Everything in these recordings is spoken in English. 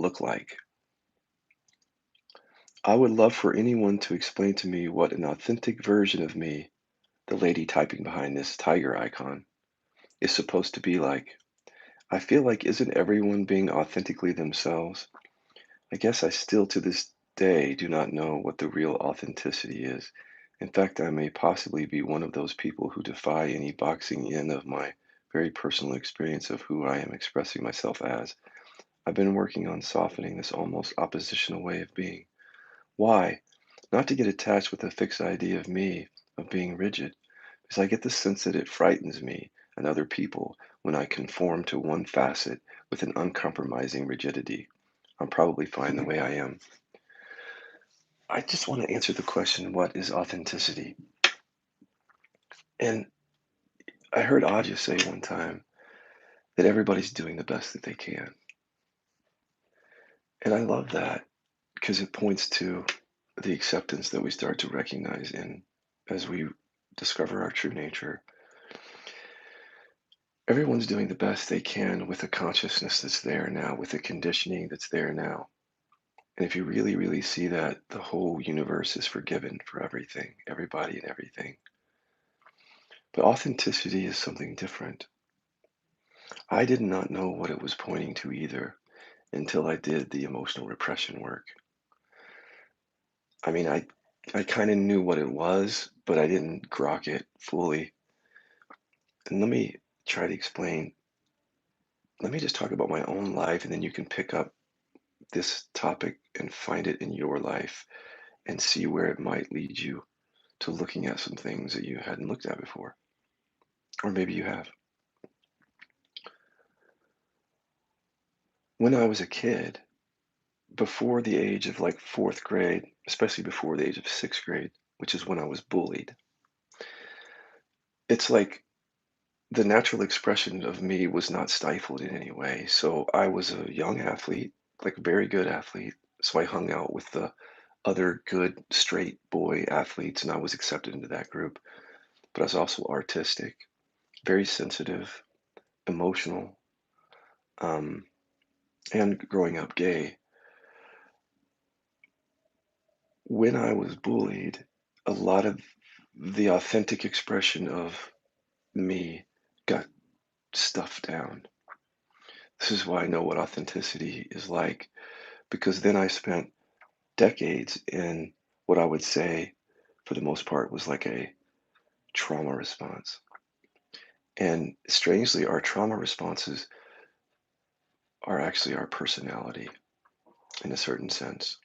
look like? I would love for anyone to explain to me what an authentic version of me, the lady typing behind this tiger icon, is supposed to be like. I feel like isn't everyone being authentically themselves? I guess I still to this day do not know what the real authenticity is. In fact, I may possibly be one of those people who defy any boxing in of my very personal experience of who I am expressing myself as. I've been working on softening this almost oppositional way of being. Why? Not to get attached with a fixed idea of me, of being rigid, because I get the sense that it frightens me and other people when I conform to one facet with an uncompromising rigidity. I'm probably fine the way I am. I just want to answer the question, what is authenticity? And I heard Aja say one time that everybody's doing the best that they can. And I love that because it points to the acceptance that we start to recognize in as we discover our true nature. Everyone's doing the best they can with the consciousness that's there now, with the conditioning that's there now. And if you really, really see that, the whole universe is forgiven for everything, everybody and everything. But authenticity is something different. I did not know what it was pointing to either until I did the emotional repression work. I mean, I kind of knew what it was, but I didn't grok it fully. And let me try to explain. Let me just talk about my own life, and then you can pick up this topic and find it in your life and see where it might lead you to looking at some things that you hadn't looked at before. Or maybe you have. When I was a kid, before the age of like fourth grade, especially before the age of sixth grade, which is when I was bullied, it's like the natural expression of me was not stifled in any way. So I was a young athlete, like a very good athlete. So I hung out with the other good straight boy athletes and I was accepted into that group. But I was also artistic, very sensitive, emotional, um, and growing up gay. When I was bullied, a lot of the authentic expression of me got stuffed down. This is why I know what authenticity is like, because then I spent decades in what I would say, for the most part, was like a trauma response. And strangely, our trauma responses are actually our personality in a certain sense.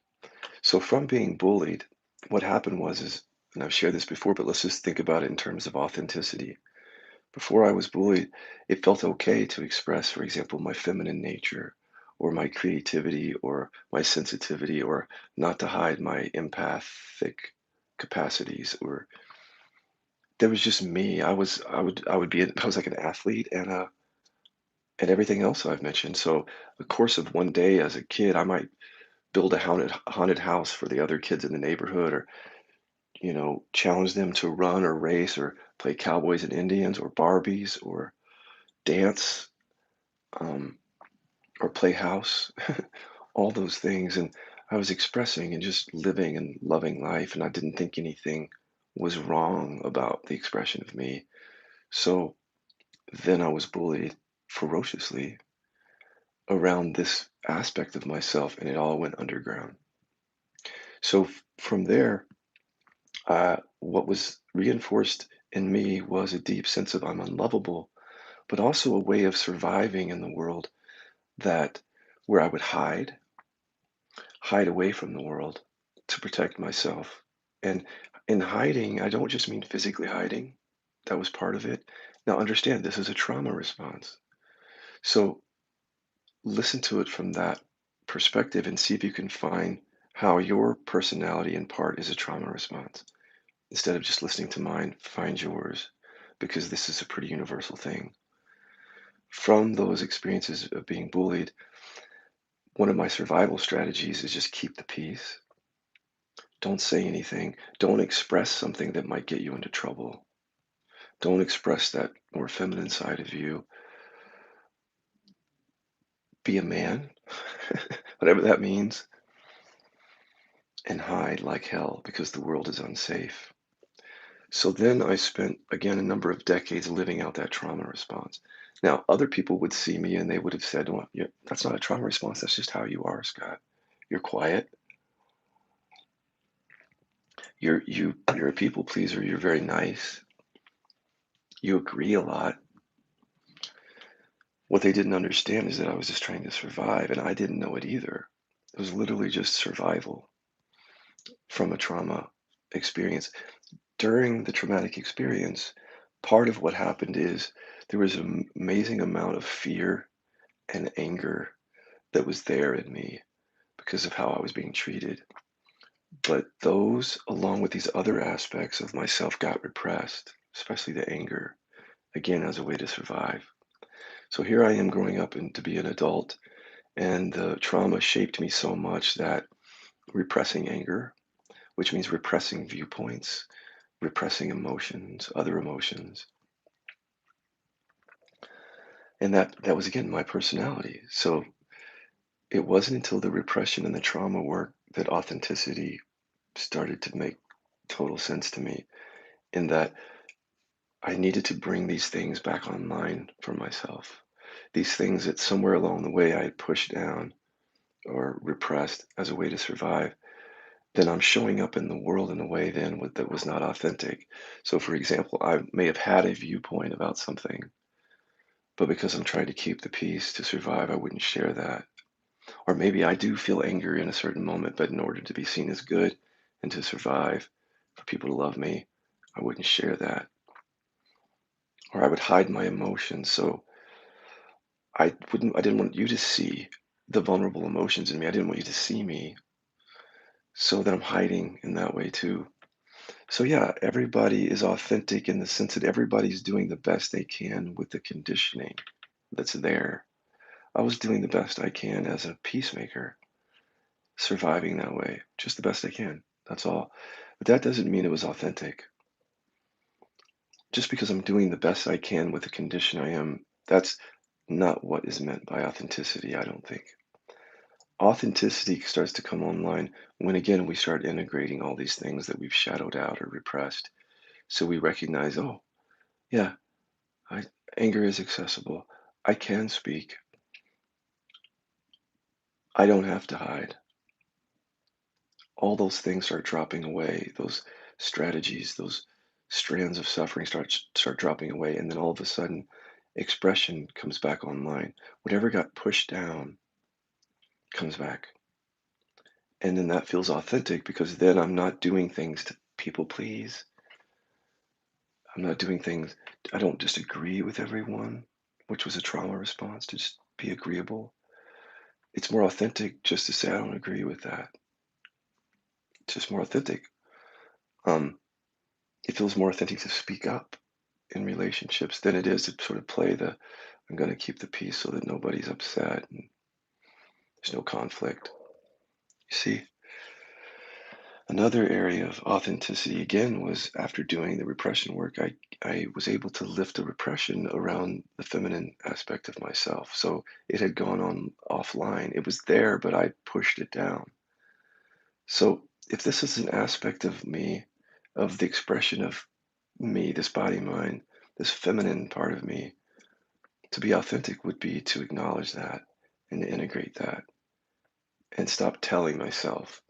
So from being bullied, what happened was is, and I've shared this before, but let's just think about it in terms of authenticity. Before I was bullied, it felt okay to express, for example, my feminine nature or my creativity or my sensitivity or not to hide my empathic capacities or there was just me. I would be I was like an athlete and everything else I've mentioned. So the course of one day as a kid, I might build a haunted house for the other kids in the neighborhood or challenge them to run or race or play cowboys and Indians or Barbies or dance um, or play house, all those things. And I was expressing and just living and loving life. And I didn't think anything was wrong about the expression of me. So then I was bullied ferociously around this aspect of myself, and it all went underground. So from there, what was reinforced in me was a deep sense of I'm unlovable, but also a way of surviving in the world that where I would hide away from the world to protect myself. And in hiding, I don't just mean physically hiding. That was part of it. Now understand this is a trauma response. So listen to it from that perspective and see if you can find how your personality in part is a trauma response. Instead of just listening to mine, find yours because this is a pretty universal thing. From those experiences of being bullied, one of my survival strategies is just keep the peace. Don't say anything. Don't express something that might get you into trouble. Don't express that more feminine side of you. Be a man. whatever that means, and hide like hell because the world is unsafe. So then I spent, again, a number of decades living out that trauma response. Now, other people would see me and they would have said, well, yeah, that's not a trauma response. That's just how you are, Scott. You're quiet. You're a people pleaser. You're very nice. You agree a lot. What they didn't understand is that I was just trying to survive, and I didn't know it either. It was literally just survival from a trauma experience. During the traumatic experience, part of what happened is there was an amazing amount of fear and anger that was there in me because of how I was being treated. But those, along with these other aspects of myself, got repressed, especially the anger, again, as a way to survive. So here I am growing up and to be an adult, and the trauma shaped me so much that repressing anger, which means repressing viewpoints, repressing emotions, other emotions, and that was again my personality. So it wasn't until the repression and the trauma work that authenticity started to make total sense to me, in that I needed to bring these things back online for myself. These things that somewhere along the way I had pushed down or repressed as a way to survive, then I'm showing up in the world in a way then that was not authentic. So, for example, I may have had a viewpoint about something, but because I'm trying to keep the peace to survive, I wouldn't share that. Or maybe I do feel anger in a certain moment, but in order to be seen as good and to survive, for people to love me, I wouldn't share that. Or I would hide my emotions. So I didn't want you to see the vulnerable emotions in me. I didn't want you to see me. So that I'm hiding in that way too. So yeah, everybody is authentic in the sense that everybody's doing the best they can with the conditioning that's there. I was doing the best I can as a peacemaker, surviving that way, just the best I can. That's all. But that doesn't mean it was authentic. Just because I'm doing the best I can with the condition I am, that's not what is meant by authenticity, I don't think. Authenticity starts to come online when, again, we start integrating all these things that we've shadowed out or repressed. So we recognize, oh, yeah, I, anger is accessible. I can speak. I don't have to hide. All those things start dropping away. Those strategies, those strands of suffering start dropping away, and then all of a sudden, expression comes back online. Whatever got pushed down comes back, and then that feels authentic because then I'm not doing things to people please. I'm not doing things. I don't just agree with everyone, which was a trauma response to just be agreeable. It's more authentic just to say I don't agree with that. It's just more authentic. Um, it feels more authentic to speak up in relationships than it is to sort of play the I'm going to keep the peace so that nobody's upset and there's no conflict. You see, another area of authenticity again was after doing the repression work, I was able to lift the repression around the feminine aspect of myself. So it had gone on offline. It was there, but I pushed it down. So if this is an aspect of me, of the expression of me, this body mind, this feminine part of me, to be authentic would be to acknowledge that and to integrate that and stop telling myself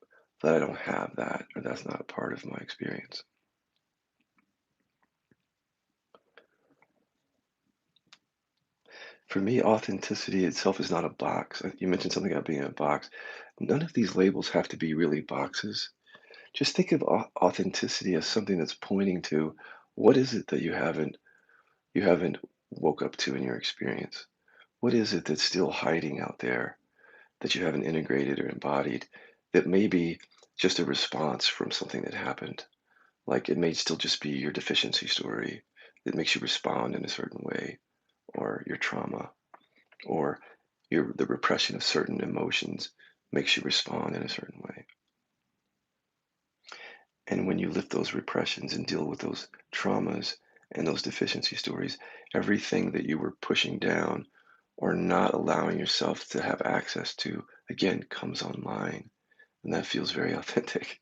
that I don't have that or that's not a part of my experience. For me, authenticity itself is not a box. You mentioned something about being a box. None of these labels have to be really boxes. Just think of authenticity as something that's pointing to what is it that you haven't woke up to in your experience. What is it that's still hiding out there that you haven't integrated or embodied that may be just a response from something that happened? Like it may still just be your deficiency story that makes you respond in a certain way, or your trauma, or the repression of certain emotions makes you respond in a certain way. And when you lift those repressions and deal with those traumas and those deficiency stories, everything that you were pushing down or not allowing yourself to have access to, again, comes online. And that feels very authentic.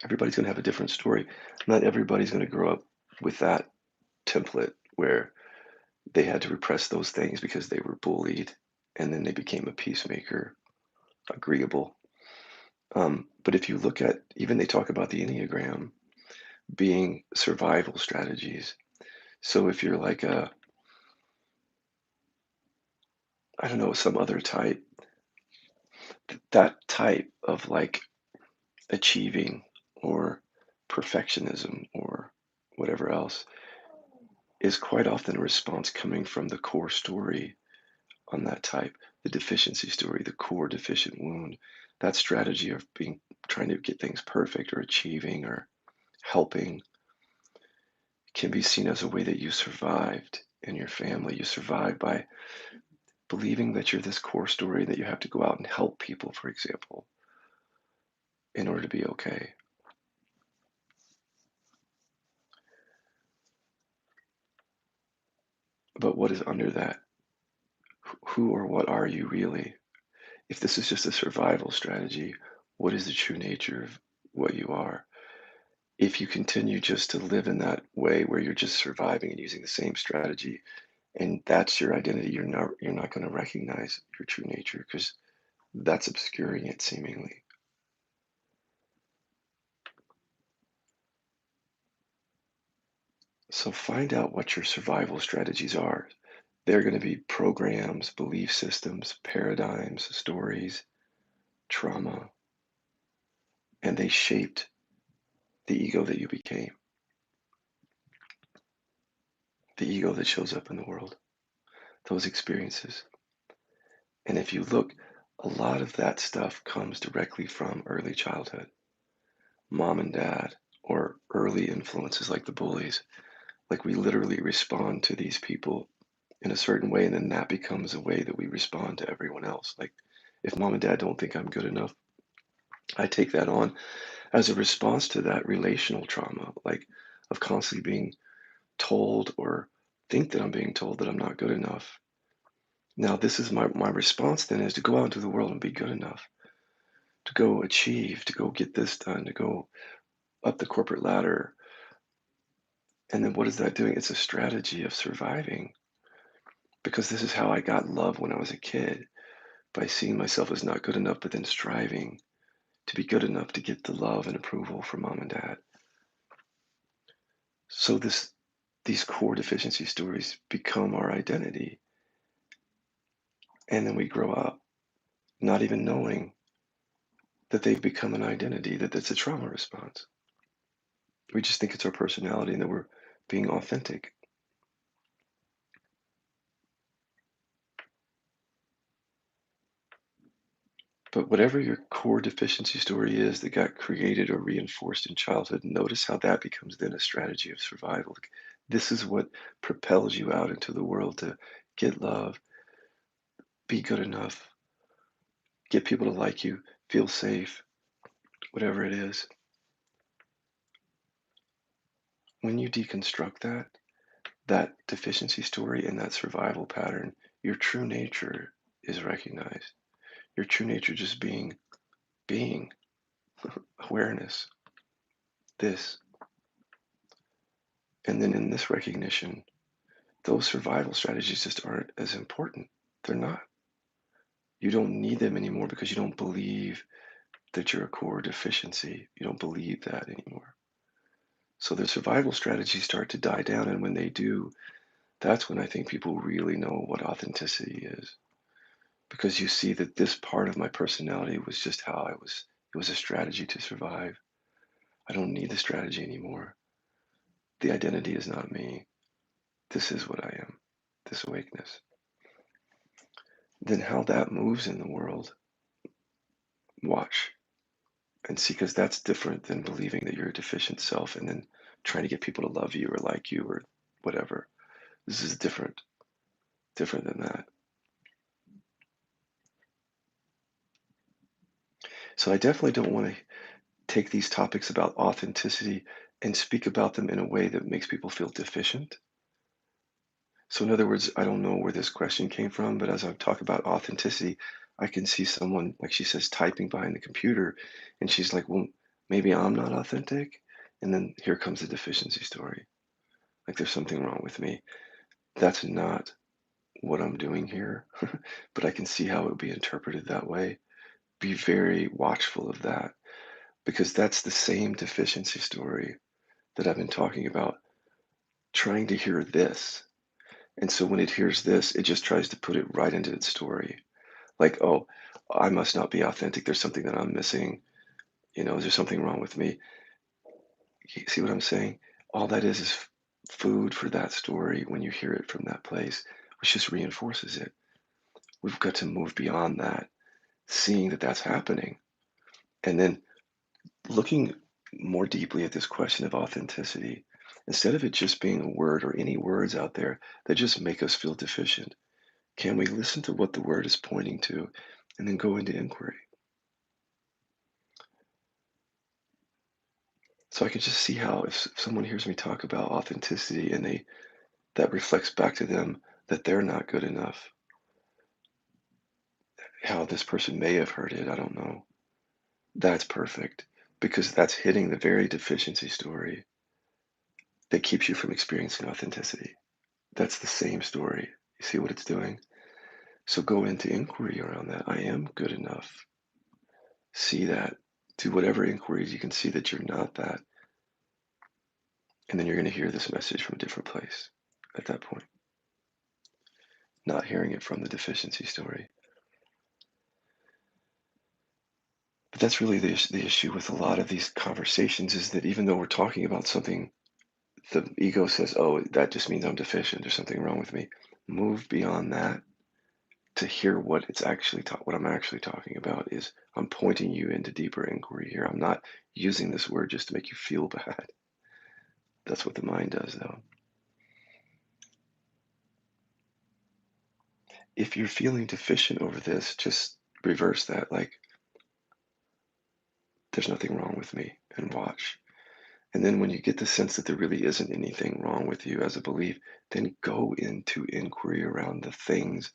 Everybody's going to have a different story. Not everybody's going to grow up with that template where they had to repress those things because they were bullied and then they became a peacemaker, agreeable. But if you look at, even they talk about the Enneagram being survival strategies. So if you're like a, I don't know, some other type, that type of like achieving or perfectionism or whatever else is quite often a response coming from the core story on that type, the deficiency story, the core deficient wound, that strategy of being trying to get things perfect or achieving or helping can be seen as a way that you survived in your family. You survived by believing that you're this core story, that you have to go out and help people, for example, in order to be okay. But what is under that? Who or what are you really? If this is just a survival strategy, what is the true nature of what you are? If you continue just to live in that way where you're just surviving and using the same strategy and that's your identity, you're not going to recognize your true nature because that's obscuring it seemingly. So find out what your survival strategies are. They're going to be programs, belief systems, paradigms, stories, trauma, and they shaped the ego that you became, the ego that shows up in the world, those experiences. And if you look, a lot of that stuff comes directly from early childhood, mom and dad, or early influences like the bullies. Like we literally respond to these people in a certain way, and then that becomes a way that we respond to everyone else. Like if mom and dad don't think I'm good enough, I take that on as a response to that relational trauma, like of constantly being told or think that I'm being told that I'm not good enough. Now, this is my response then is to go out into the world and be good enough, to go achieve, to go get this done, to go up the corporate ladder. And then what is that doing? It's a strategy of surviving because this is how I got love when I was a kid by seeing myself as not good enough, but then striving to be good enough to get the love and approval from mom and dad. So these core deficiency stories become our identity. And then we grow up not even knowing that they've become an identity, that it's a trauma response. We just think it's our personality and that we're being authentic. But whatever your core deficiency story is that got created or reinforced in childhood, notice how that becomes then a strategy of survival. Like, this is what propels you out into the world to get love, be good enough, get people to like you, feel safe, whatever it is. When you deconstruct that deficiency story and that survival pattern, your true nature is recognized. Your true nature just being, awareness, this. And then in this recognition, those survival strategies just aren't as important. They're not. You don't need them anymore because you don't believe that you're a core deficiency. You don't believe that anymore. So the survival strategies start to die down. And when they do, that's when I think people really know what authenticity is. Because you see that this part of my personality was just how I was. It was a strategy to survive. I don't need the strategy anymore. The identity is not me. This is what I am, this awakeness. Then how that moves in the world, watch and see, because that's different than believing that you're a deficient self and then trying to get people to love you or like you or whatever. This is different than that. So I definitely don't want to take these topics about authenticity and speak about them in a way that makes people feel deficient. So in other words, I don't know where this question came from, but as I talk about authenticity, I can see someone, like she says, typing behind the computer, and she's like, well, maybe I'm not authentic. And then here comes the deficiency story. Like there's something wrong with me. That's not what I'm doing here, but I can see how it would be interpreted that way. Be very watchful of that because that's the same deficiency story that I've been talking about, trying to hear this. And so when it hears this, it just tries to put it right into its story. Like, oh, I must not be authentic. There's something that I'm missing. Is there something wrong with me? You see what I'm saying? All that is food for that story when you hear it from that place, which just reinforces it. We've got to move beyond that, seeing that that's happening, and then looking more deeply at this question of authenticity. Instead of it just being a word or any words out there that just make us feel deficient, can we listen to what the word is pointing to and then go into inquiry? So I can just see how if someone hears me talk about authenticity and that reflects back to them that they're not good enough, how this person may have heard it, I don't know. That's perfect because that's hitting the very deficiency story that keeps you from experiencing authenticity. That's the same story. You see what it's doing? So go into inquiry around that. I am good enough. See that. Do whatever inquiries you can see that you're not that. And then you're going to hear this message from a different place at that point, not hearing it from the deficiency story. But that's really the issue with a lot of these conversations is that even though we're talking about something, the ego says, oh, that just means I'm deficient. There's something wrong with me. Move beyond that to hear what it's actually what I'm actually talking about is I'm pointing you into deeper inquiry here. I'm not using this word just to make you feel bad. That's what the mind does, though. If you're feeling deficient over this, just reverse that. Like, there's nothing wrong with me, and watch. And then when you get the sense that there really isn't anything wrong with you as a belief, then go into inquiry around the things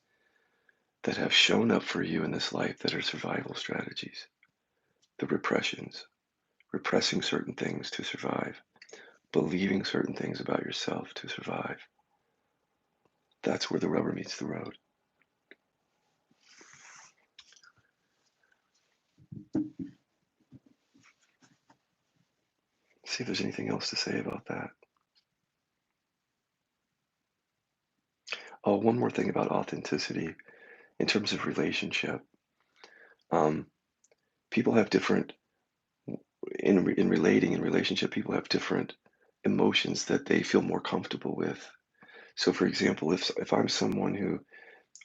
that have shown up for you in this life that are survival strategies, the repressions, repressing certain things to survive, believing certain things about yourself to survive. That's where the rubber meets the road. See if there's anything else to say about that. Oh, one more thing about authenticity in terms of relationship. Um, People have different in relating in relationship. People have different emotions that they feel more comfortable with. So, for example, if I'm someone who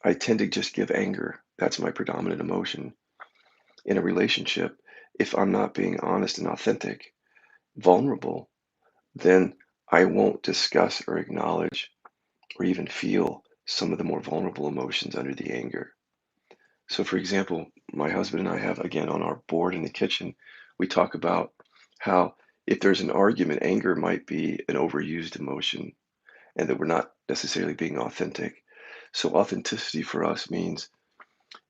I tend to just give anger, that's my predominant emotion in a relationship. If I'm not being honest and authentic, vulnerable, then I won't discuss or acknowledge or even feel some of the more vulnerable emotions under the anger. So, for example, my husband and I have, again, on our board in the kitchen, we talk about how if there's an argument, anger might be an overused emotion and that we're not necessarily being authentic. So, authenticity for us means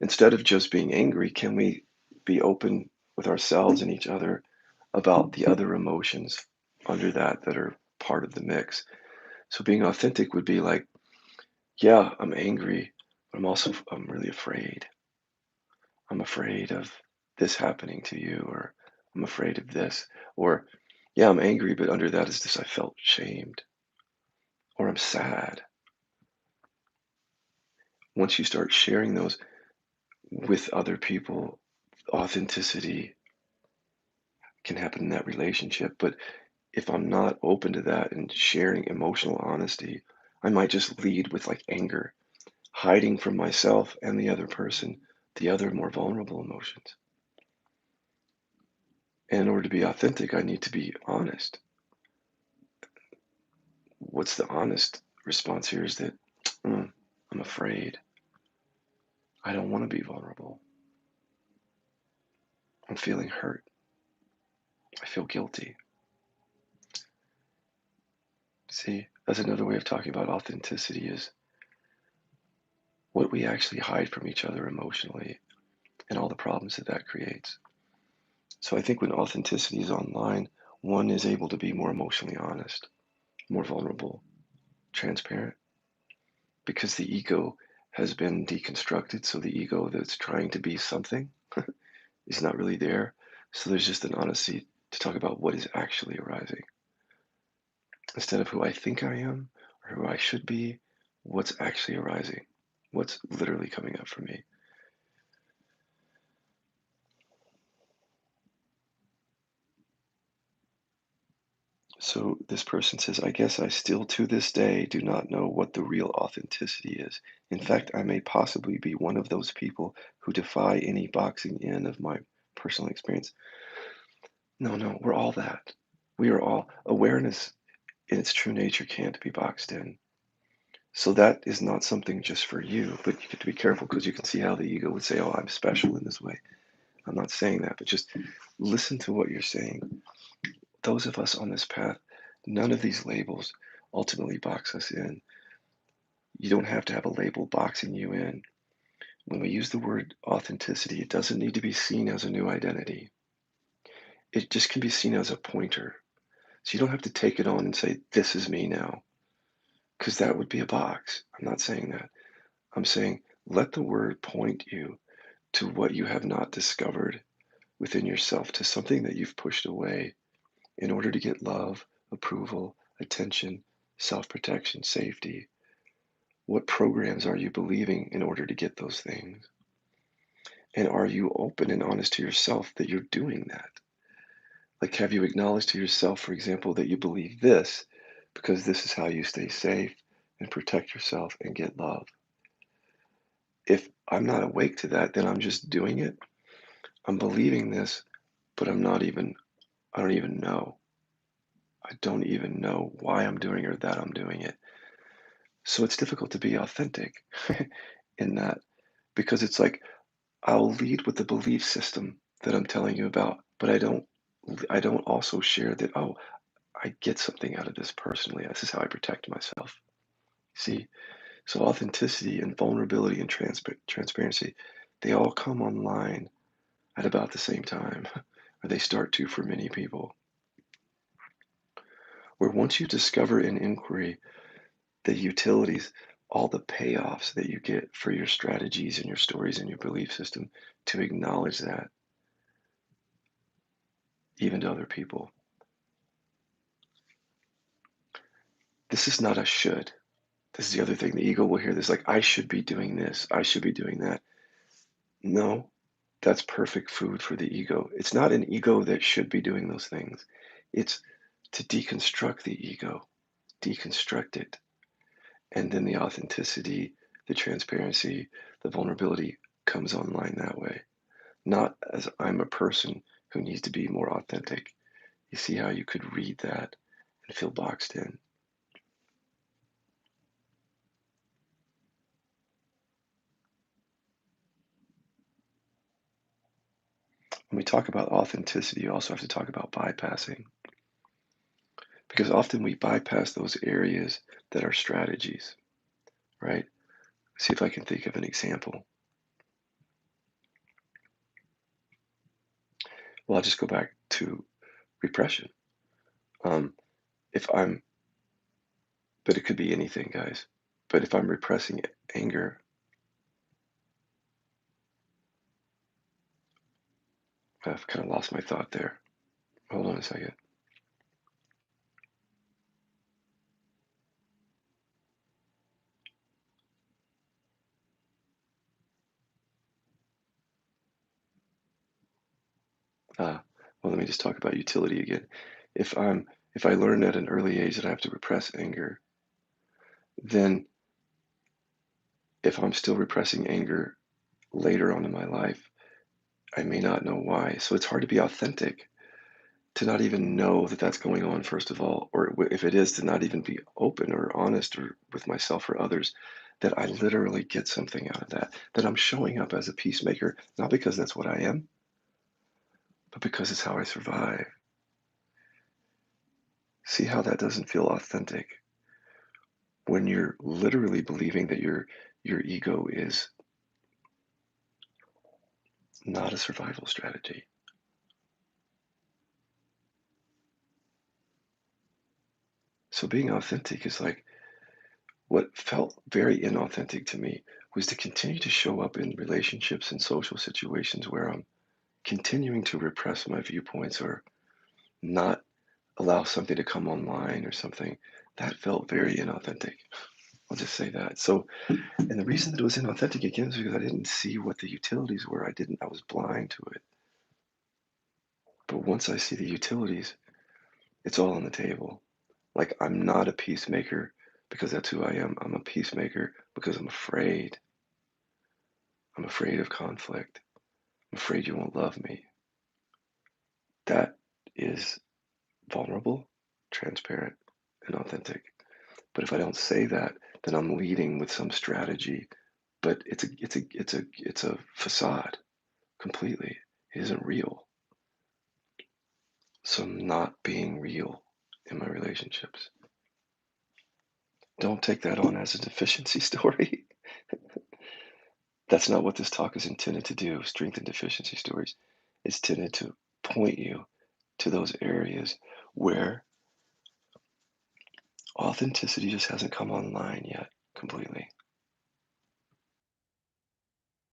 instead of just being angry, can we be open with ourselves and each other about the other emotions under that are part of the mix? So, being authentic would be like, yeah, I'm angry, but I'm really afraid. I'm afraid of this happening to you, or I'm afraid of this, or yeah, I'm angry, but under that is this I felt shamed, or I'm sad. Once you start sharing those with other people, authenticity can happen in that relationship. But if I'm not open to that and sharing emotional honesty, I might just lead with like anger, hiding from myself and the other person, the other more vulnerable emotions. And in order to be authentic, I need to be honest. What's the honest response here is that I'm afraid. I don't want to be vulnerable. I'm feeling hurt. I feel guilty. See? as another way of talking about authenticity is what we actually hide from each other emotionally and all the problems that that creates. So I think when authenticity is online, one is able to be more emotionally honest, more vulnerable, transparent, because the ego has been deconstructed. So the ego that's trying to be something is not really there. So there's just an honesty to talk about what is actually arising instead of who I think I am or who I should be, what's actually arising, what's literally coming up for me. So this person says, I guess I still to this day do not know what the real authenticity is. In fact, I may possibly be one of those people who defy any boxing in of my personal experience. No, no, we're all that. We are all awareness in its true nature can't be boxed in. So that is not something just for you, but you have to be careful because you can see how the ego would say, oh, I'm special in this way. I'm not saying that, but just listen to what you're saying. Those of us on this path, none of these labels ultimately box us in. You don't have to have a label boxing you in. When we use the word authenticity, it doesn't need to be seen as a new identity. It just can be seen as a pointer. So you don't have to take it on and say, this is me now, because that would be a box. I'm not saying that. I'm saying let the word point you to what you have not discovered within yourself, to something that you've pushed away in order to get love, approval, attention, self protection, safety. What programs are you believing in order to get those things? And are you open and honest to yourself that you're doing that? Like, have you acknowledged to yourself, for example, that you believe this because this is how you stay safe and protect yourself and get love? If I'm not awake to that, then I'm just doing it. I'm believing this, but I don't even know. I don't even know why I'm doing or that I'm doing it. So it's difficult to be authentic in that because it's like I'll lead with the belief system that I'm telling you about, but I don't also share that, oh, I get something out of this personally. This is how I protect myself. See? So authenticity and vulnerability and transparency, they all come online at about the same time, or they start to for many people. Where once you discover in inquiry the utilities, all the payoffs that you get for your strategies and your stories and your belief system, to acknowledge that even to other people. This is not a should. This is the other thing. The ego will hear this like, I should be doing this. I should be doing that. No, that's perfect food for the ego. It's not an ego that should be doing those things. It's to deconstruct the ego, deconstruct it. And then the authenticity, the transparency, the vulnerability comes online that way. Not as I'm a person who needs to be more authentic. You see how you could read that and feel boxed in. When we talk about authenticity, you also have to talk about bypassing. Because often we bypass those areas that are strategies, right? See if I can think of an example. Well, I'll just go back to repression. Um, if I'm, but it could be anything, guys. But if I'm repressing anger, I've kind of lost my thought there. Hold on a second. Well, let me just talk about utility again. If I'm, if I learn at an early age that I have to repress anger, then if I'm still repressing anger later on in my life, I may not know why. So it's hard to be authentic, to not even know that that's going on, first of all, or if it is, to not even be open or honest or with myself or others, that I literally get something out of that, that I'm showing up as a peacemaker, not because that's what I am, but because it's how I survive. See how that doesn't feel authentic? when you're literally believing that your ego is not a survival strategy. So being authentic is like what felt very inauthentic to me was to continue to show up in relationships and social situations where I'm continuing to repress my viewpoints or not allow something to come online or something. That felt very inauthentic. I'll just say that. So, and the reason that it was inauthentic again is because I didn't see what the utilities were. I was blind to it. But once I see the utilities, it's all on the table. Like, I'm not a peacemaker because that's who I am. I'm a peacemaker because I'm afraid. I'm afraid of conflict. I'm afraid you won't love me. That is vulnerable, transparent, and authentic. But if I don't say that, then I'm leading with some strategy, but it's a facade completely. It isn't real. So I'm not being real in my relationships. Don't take that on as a deficiency story. That's not what this talk is intended to do. Strength and deficiency stories. It's intended to point you to those areas where authenticity just hasn't come online yet completely.